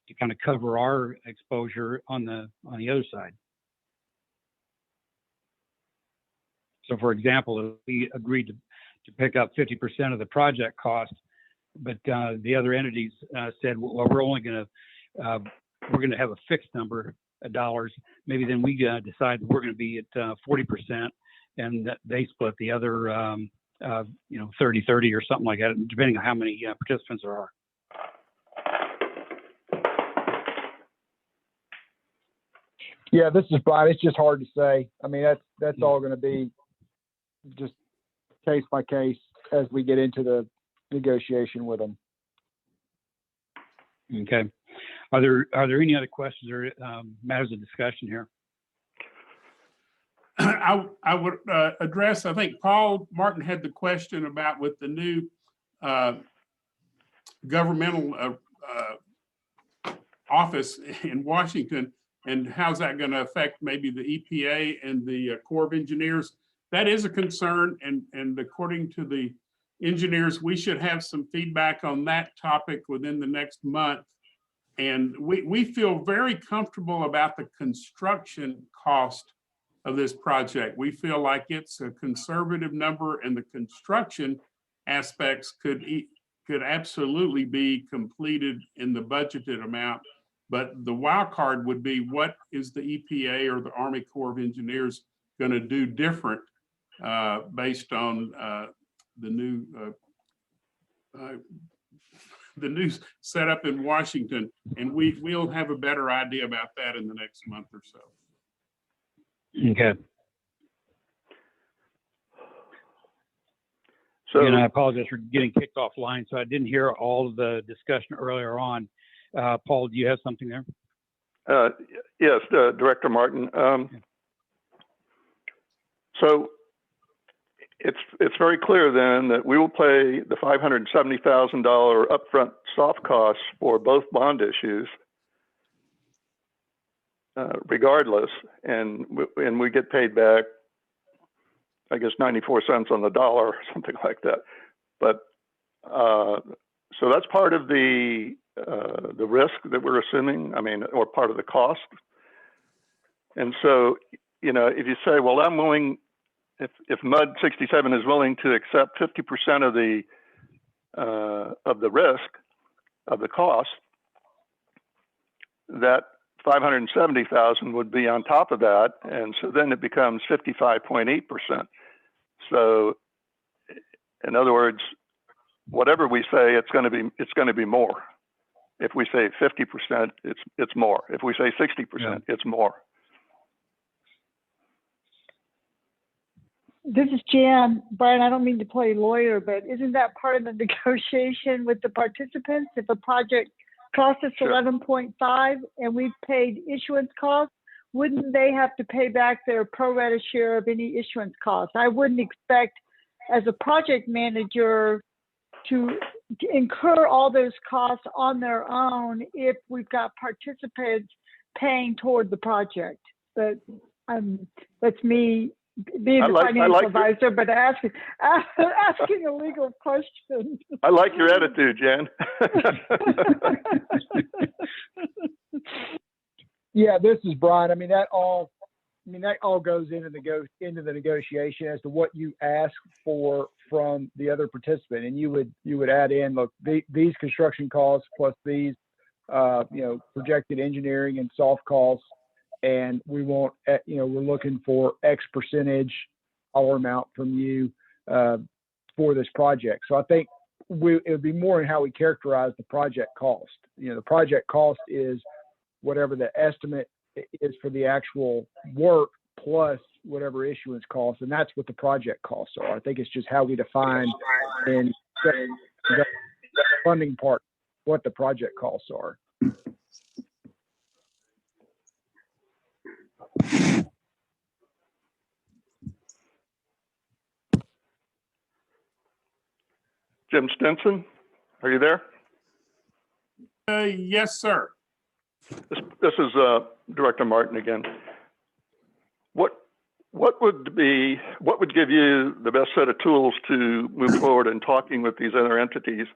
to kind of cover our exposure on the other side. So, for example, if we agreed to pick up 50% of the project cost, but the other entities said, well, we're going to have a fixed number of dollars. Maybe then we decide that we're going to be at 40%, and that they split the other, 30-30 or something like that, depending on how many participants there are. Yeah, this is Brian. It's just hard to say. I mean, that's all going to be just case by case as we get into the negotiation with them. Okay. Are there any other questions or matters of discussion here? I would address, I think Paul Martin had the question about with the new governmental office in Washington, and how's that going to affect maybe the EPA and the Corps of Engineers. That is a concern, and according to the engineers, we should have some feedback on that topic within the next month. And we feel very comfortable about the construction cost of this project. We feel like it's a conservative number, and the construction aspects could absolutely be completed in the budgeted amount. But the wild card would be, what is the EPA or the Army Corps of Engineers going to do different based on the new setup in Washington, and we'll have a better idea about that in the next month or so. Okay. So, And I apologize for getting kicked offline, so I didn't hear all of the discussion earlier on. Paul, do you have something there? yes, Director Martin. So it's very clear then that we will pay the $570,000 upfront soft costs for both bond issues, regardless, and we get paid back, I guess, 94 cents on the dollar or something like that. But so that's part of the risk that we're assuming, I mean, or part of the cost. And so, you know, if you say, well, I'm willing, if MUD 67 is willing to accept 50% of the risk of the cost, that 570,000 would be on top of that, and so then it becomes 55.8%. So, in other words, whatever we say, it's going to be more. If we say 50%, it's more. If we say 60%, it's more. This is Jan. Brian, I don't mean to play lawyer, but isn't that part of the negotiation with the participants? If a project costs us Sure. 11.5 and we've paid issuance costs, wouldn't they have to pay back their pro rata share of any issuance costs? I wouldn't expect, as a project manager, to incur all those costs on their own if we've got participants paying toward the project. But that's me being the financial advisor, but asking a legal question. I like your attitude, Jan. Yeah, this is Brian. I mean, that all goes into the negotiation as to what you ask for from the other participant, and you would add in, look, these construction costs plus these, projected engineering and soft costs, and we want, we're looking for X percentage dollar amount from you for this project. So I think it would be more in how we characterize the project cost. The project cost is whatever the estimate is for the actual work plus whatever issuance costs, and that's what the project costs are. I think it's just how we define in the funding part what the project costs are. Jim Stinson, are you there? Yes, sir. This is Director Martin again. What would give you the best set of tools to move forward in talking with these other entities?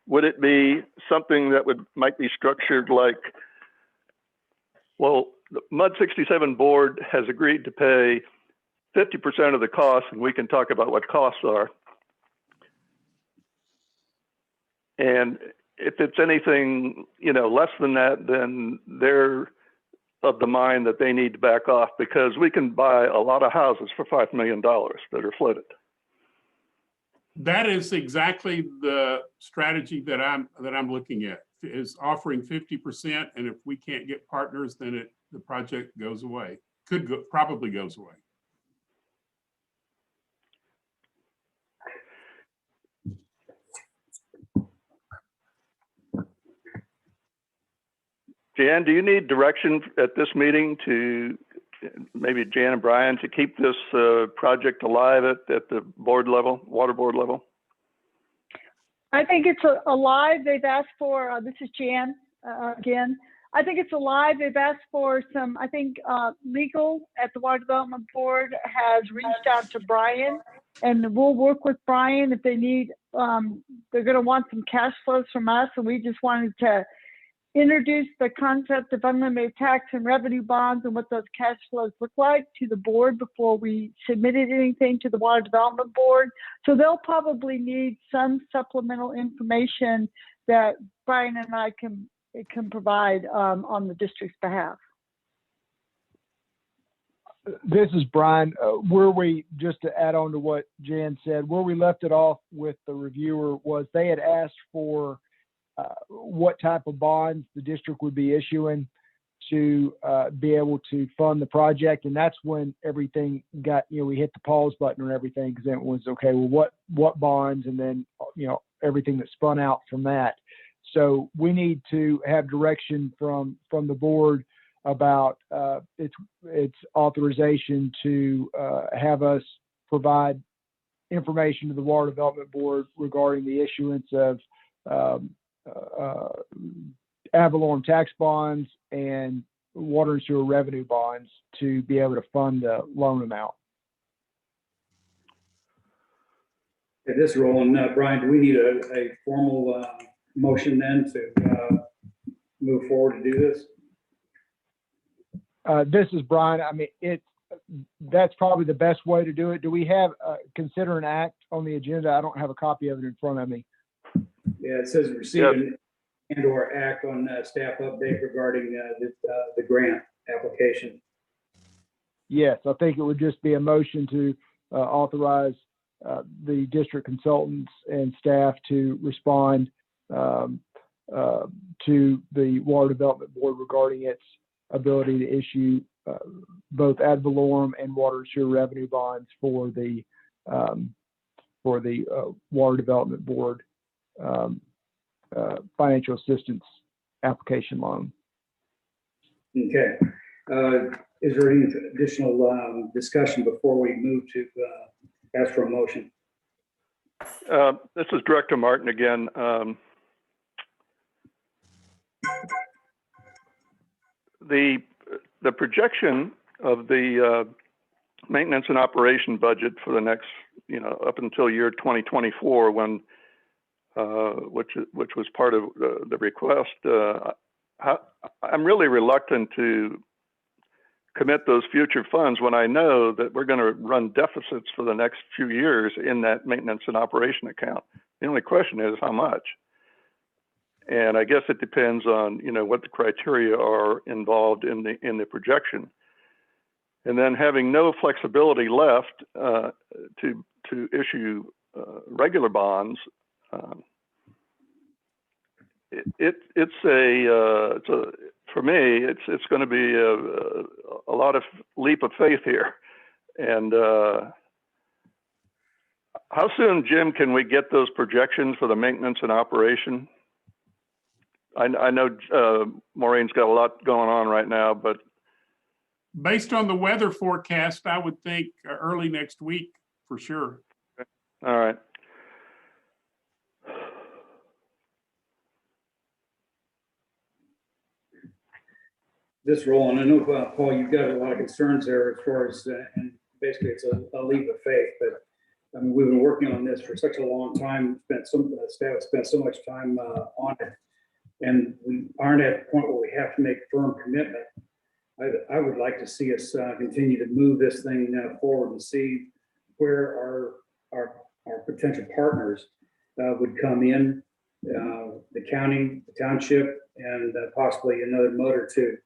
Would it be something that might be structured like, well, the MUD 67 board has agreed to pay 50% of the cost, and we can talk about what costs are. And if it's anything, less than that, then they're of the mind that they need to back off, because we can buy a lot of houses for $5 million that are flooded. That is exactly the strategy that I'm looking at, is offering 50%, and if we can't get partners, then the project goes away. Probably goes away. Jan, do you need direction at this meeting to maybe Jan and Brian to keep this project alive at the board level, water board level? I think it's alive. They've asked for, this is Jan again. I think it's alive. They've asked for some, I think legal at the Water Development Board has reached out to Brian, and we'll work with Brian if they need, they're going to want some cash flows from us, and we just wanted to introduce the concept of unlimited tax and revenue bonds and what those cash flows look like to the board before we submitted anything to the Water Development Board. So they'll probably need some supplemental information that Brian and I can it can provide on the district's behalf. This is Brian. Just to add on to what Jan said, where we left it off with the reviewer was they had asked for what type of bonds the district would be issuing to be able to fund the project. And that's when everything got, we hit the pause button and everything, because it was, okay, well, what bonds? And then, everything that spun out from that. So we need to have direction from the board about its authorization to have us provide information to the Water Development Board regarding the issuance of ad valorem tax bonds and water and sewer revenue bonds to be able to fund the loan amount. At this role, and Brian, do we need a formal motion then to move forward to do this? This is Brian. I mean, that's probably the best way to do it. Do we have consider an act on the agenda? I don't have a copy of it in front of me. Yeah, it says receive and/or act on staff update regarding the grant application. Yes, I think it would just be a motion to authorize the district consultants and staff to respond to the Water Development Board regarding its ability to issue both ad valorem and water and sewer revenue bonds for the Water Development Board financial assistance application loan. Okay. Is there any additional discussion before we move to ask for a motion? This is Director Martin again. The projection of the maintenance and operation budget for the next, up until year 2024, when which was part of the request, I'm really reluctant to commit those future funds when I know that we're going to run deficits for the next few years in that maintenance and operation account. The only question is how much. And I guess it depends on, what the criteria are involved in the projection. And then having no flexibility left to issue regular bonds, for me, it's going to be a lot of leap of faith here. And how soon, Jim, can we get those projections for the maintenance and operation? I know Maureen's got a lot going on right now, but based on the weather forecast, I would think early next week for sure. All right. This role, and I know, Paul, you've got a lot of concerns there as far as, and basically it's a leap of faith, but I mean, we've been working on this for such a long time, staff spent so much time on it, and we aren't at the point where we have to make firm commitment. I would like to see us continue to move this thing forward and see where our potential partners would come in, the county, the township, and possibly another motor or two,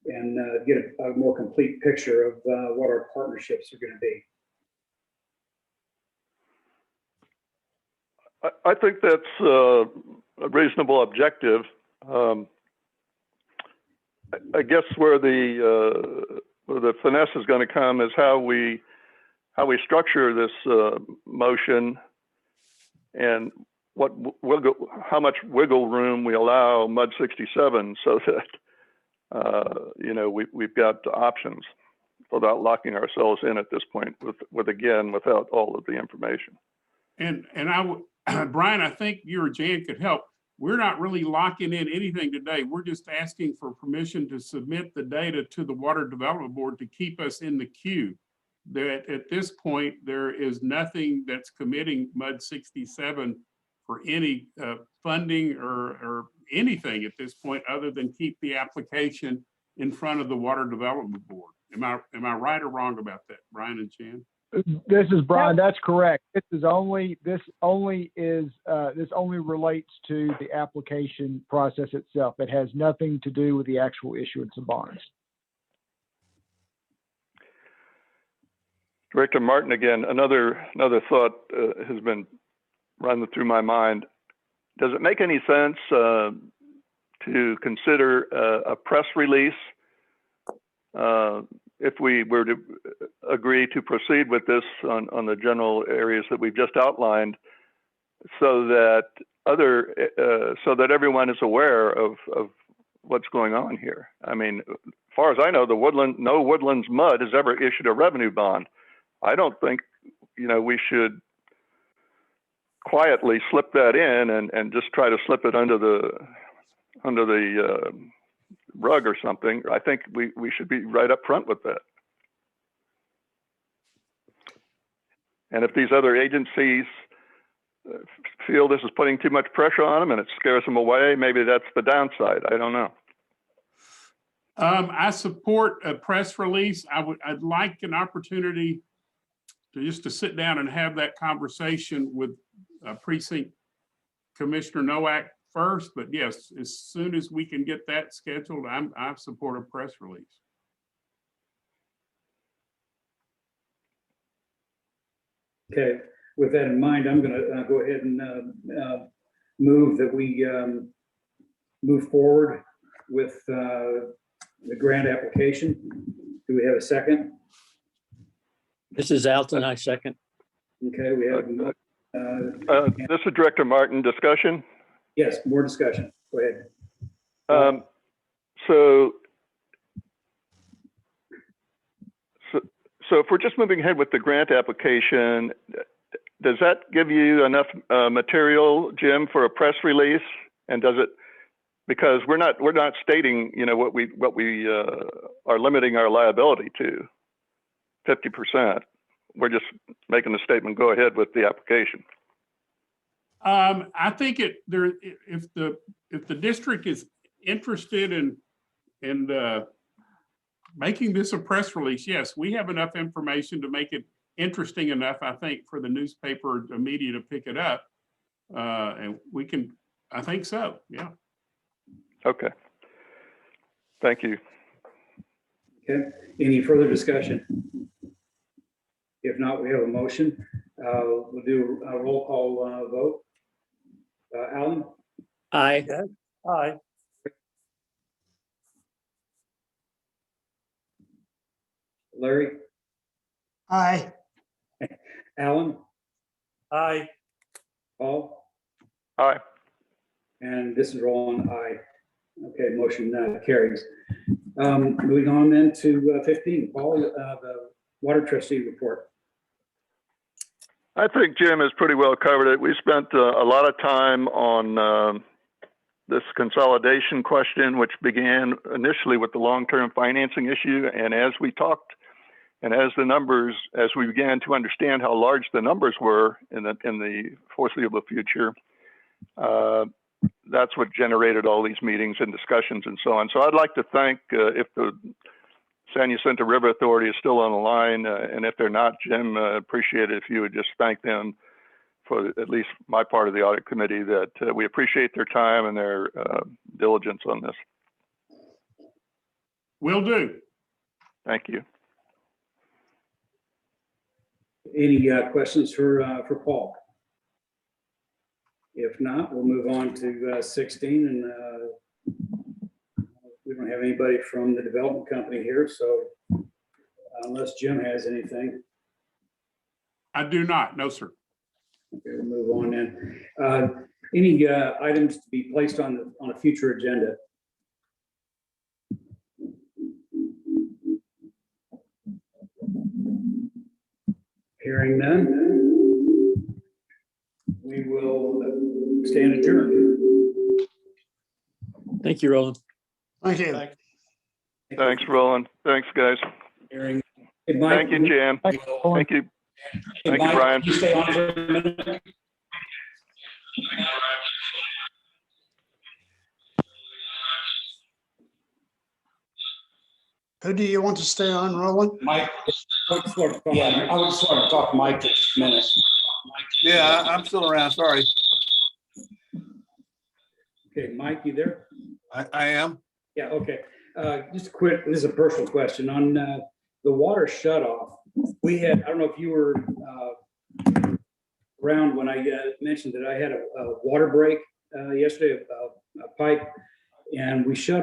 and get a more complete picture of what our partnerships are going to be. I think that's a reasonable objective. I guess where the finesse is going to come is how we structure this motion, and how much wiggle room we allow MUD 67, so that we've got options without locking ourselves in at this point without all of the information. And Brian, I think you or Jan could help. We're not really locking in anything today. We're just asking for permission to submit the data to the Water Development Board to keep us in the queue. That at this point, there is nothing that's committing MUD 67 for any funding or anything at this point, other than keep the application in front of the Water Development Board. Am I right or wrong about that, Brian and Jan? This is Brian. That's correct. This only relates to the application process itself. It has nothing to do with the actual issuance of bonds. Director Martin, again, another thought has been running through my mind. Does it make any sense to consider a press release if we were to agree to proceed with this on the general areas that we've just outlined, so that everyone is aware of what's going on here? I mean, as far as I know, no Woodlands Mud has ever issued a revenue bond. I don't think, we should quietly slip that in and just try to slip it under the rug or something. I think we should be right up front with that. And if these other agencies feel this is putting too much pressure on them and it scares them away, maybe that's the downside. I don't know. I support a press release. I'd like an opportunity to sit down and have that conversation with Precinct Commissioner Nowak first. But yes, as soon as we can get that scheduled, I support a press release. Okay, with that in mind, I'm going to go ahead and move that we move forward with the grant application. Do we have a second? This is Alton, I second. Okay, we have. This is Director Martin. Discussion? Yes, more discussion. Go ahead. So if we're just moving ahead with the grant application, does that give you enough material, Jim, for a press release? And does it, because we're not stating, what we are limiting our liability to 50%. We're just making the statement, go ahead with the application. I think if the district is interested in making this a press release, yes, we have enough information to make it interesting enough, I think, for the newspaper media to pick it up. And we can, I think so, yeah. Okay. Thank you. Okay, any further discussion? If not, we have a motion. We'll do a roll call vote. Alan? Aye. Aye. Larry? Aye. Alan? Aye. Paul? Aye. And this is Roland, aye. Okay, motion carries. Moving on then to 15, Paul, the water trustee report. I think Jim has pretty well covered it. We spent a lot of time on this consolidation question, which began initially with the long-term financing issue. And as we talked, and as we began to understand how large the numbers were in the foreseeable future, that's what generated all these meetings and discussions and so on. So I'd like to thank, if the San Jacinto River Authority is still on the line, and if they're not, Jim, appreciate it if you would just thank them for at least my part of the audit committee, that we appreciate their time and their diligence on this. Will do. Thank you. Any questions for Paul? If not, we'll move on to 16, and we don't have anybody from the development company here, so unless Jim has anything. I do not, no, sir. Okay, we'll move on then. Any items to be placed on a future agenda? Hearing none, we will stand adjourned. Thank you, Roland. Thank you. Thanks, Roland. Thanks, guys. Hearing. Hey, Mike, Thank you, Jim. Thank you. Hey, Thank you, Mike, Brian. can you stay on for a minute? Who do you want to stay on, Roland? Mike, I would just want to talk to Mike for just a minute. Yeah, I'm still around. Sorry. Okay, Mike, you there? I am. Yeah, okay. Just a quick, this is a personal question. On the water shutoff, we had, I don't know if you were around when I mentioned that I had a water break yesterday, a pipe, and we shut